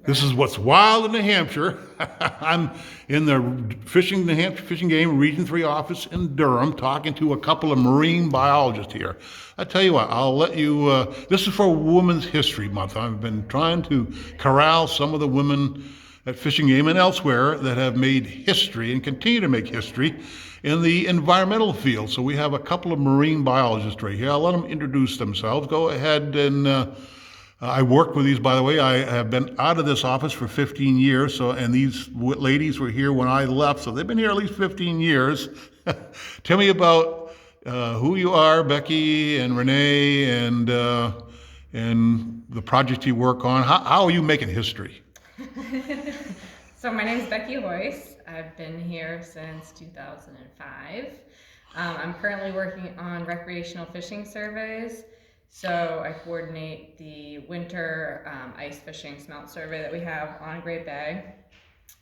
This is what's wild in New Hampshire. I'm in the New Hampshire Fishing Game Region 3 office in Durham talking to a couple of marine biologists here. I tell you what, I'll let you, this is for Women's History Month. I've been trying to corral some of the women at Fishing Game and elsewhere that have made history and continue to make history in the environmental field. So we have a couple of marine biologists right here. I'll let them introduce themselves. Go ahead and I worked with these, by the way. I have been out of this office for 15 years, so and these ladies were here when I left, so they've been here at least 15 years. Tell me about who you are, Becky and Renee, and the project you work on. How are you making history? So my name is Becky Hoyce. I've been here since 2005. I'm currently working on recreational fishing surveys. So I coordinate the winter ice fishing smelt survey that we have on Great Bay.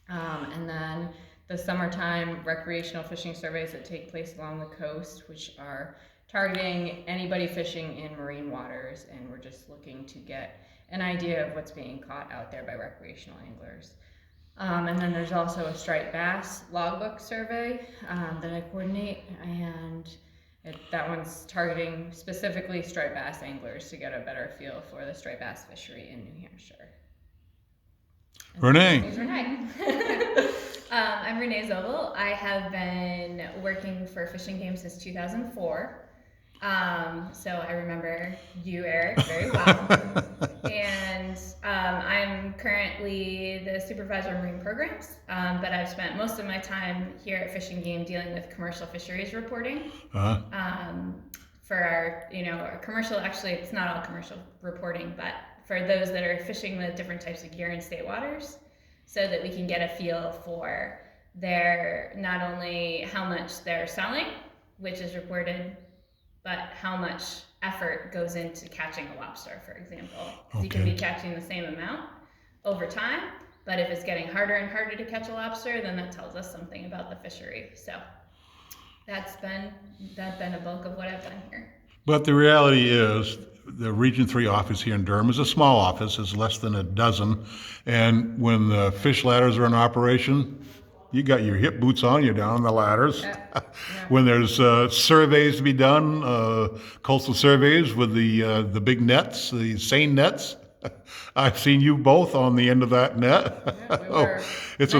And then the summertime recreational fishing surveys that take place along the coast, which are targeting anybody fishing in marine waters. And we're just looking to get an idea of what's being caught out there by recreational anglers. And then there's also a striped bass logbook survey that I coordinate, and that one's targeting specifically striped bass anglers to get a better feel for the striped bass fishery in New Hampshire. Renee. Here's Renee. I'm Renee Zobel. I have been working for Fishing Game since 2004. So I remember you, Eric, very well. And I'm currently the supervisor of marine programs, but I've spent most of my time here at Fishing Game dealing with commercial fisheries reporting. For our commercial, actually it's not all commercial reporting, but for those that are fishing with different types of gear in state waters, so that we can get a feel for not only how much they're selling, which is reported, but how much effort goes into catching a lobster, for example. Okay. You can be catching the same amount over time, but if it's getting harder and harder to catch a lobster, then that tells us something about the fishery. So that's been a bulk of what I've done here. But the reality is, the Region 3 office here in Durham is a small office. It's less than a dozen. And when the fish ladders are in operation, you got your hip boots on, you're down the ladders. Yep. When there's surveys to be done, coastal surveys with the big nets, the seine nets, I've seen you both on the end of that net. Yeah, it's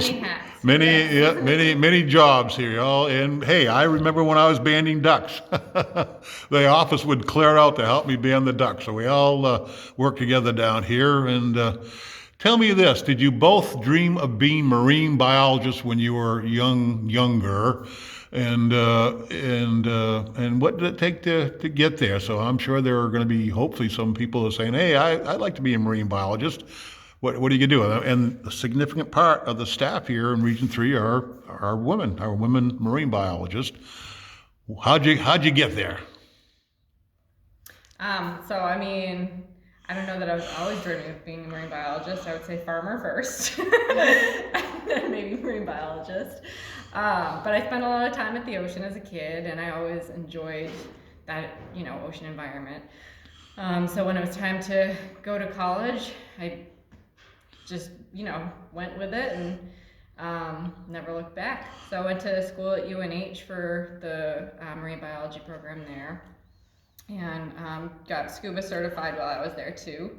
many jobs here, y'all. And hey, I remember when I was banding ducks. The office would clear out to help me band the ducks. So we all work together down here. And tell me this: did you both dream of being marine biologists when you were younger? And what did it take to get there? So I'm sure there are going to be hopefully some people who are saying, "Hey, I'd like to be a marine biologist." What do you do? And a significant part of the staff here in Region 3 are women, marine biologists. How'd you get there? So I mean, I don't know that I was always dreaming of being a marine biologist. I would say farmer first, and then maybe marine biologist. But I spent a lot of time at the ocean as a kid, and I always enjoyed that, ocean environment. So when it was time to go to college, I just, went with it and never looked back. So I went to school at UNH for the marine biology program there, and got scuba certified while I was there too.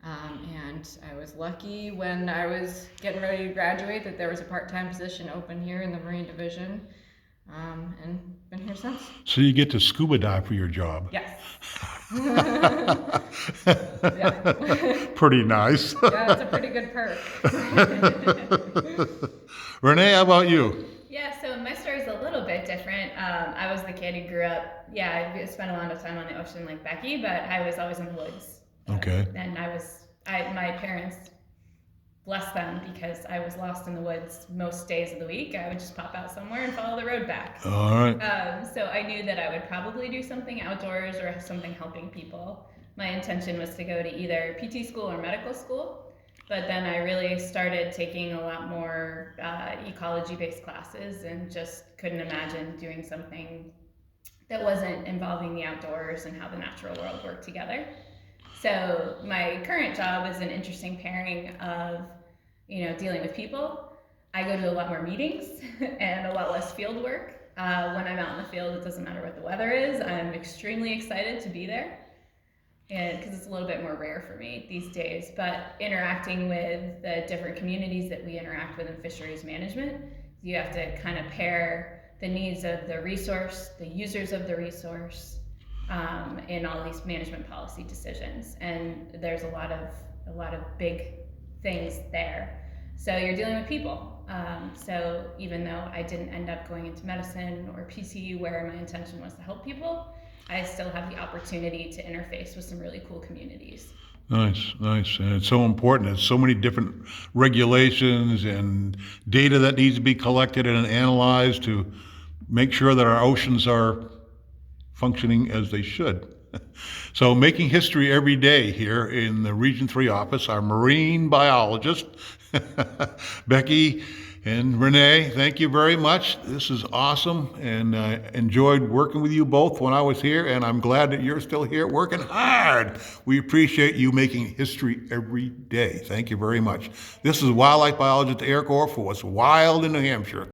And I was lucky when I was getting ready to graduate that there was a part-time position open here in the Marine Division, and been here since. So you get to scuba dive for your job? Yes. Pretty nice. Yeah, it's a pretty good perk. Renee, how about you? Yeah, so my story is a little bit different. I was the kid who grew up, I spent a lot of time on the ocean like Becky, but I was always in the woods. Okay. And my parents, bless them, because I was lost in the woods most days of the week. I would just pop out somewhere and follow the road back. All right. So I knew that I would probably do something outdoors or something helping people. My intention was to go to either PT school or medical school, but then I really started taking a lot more ecology-based classes and just couldn't imagine doing something that wasn't involving the outdoors and how the natural world worked together. So my current job is an interesting pairing of, dealing with people. I go to a lot more meetings and a lot less field work. When I'm out in the field, it doesn't matter what the weather is. I'm extremely excited to be there, and because it's a little bit more rare for me these days. But interacting with the different communities that we interact with in fisheries management, you have to kind of pair the needs of the resource, the users of the resource, in all these management policy decisions. And there's a lot of big things there. So you're dealing with people. So even though I didn't end up going into medicine or PCU where my intention was to help people, I still have the opportunity to interface with some really cool communities. Nice, nice. And it's so important. There's so many different regulations and data that needs to be collected and analyzed to make sure that our oceans are functioning as they should. So making history every day here in the Region 3 office, our marine biologist, Becky and Renee, thank you very much. This is awesome, and I enjoyed working with you both when I was here, and I'm glad that you're still here working hard. We appreciate you making history every day. Thank you very much. This is wildlife biologist Eric Orr for What's Wild in New Hampshire.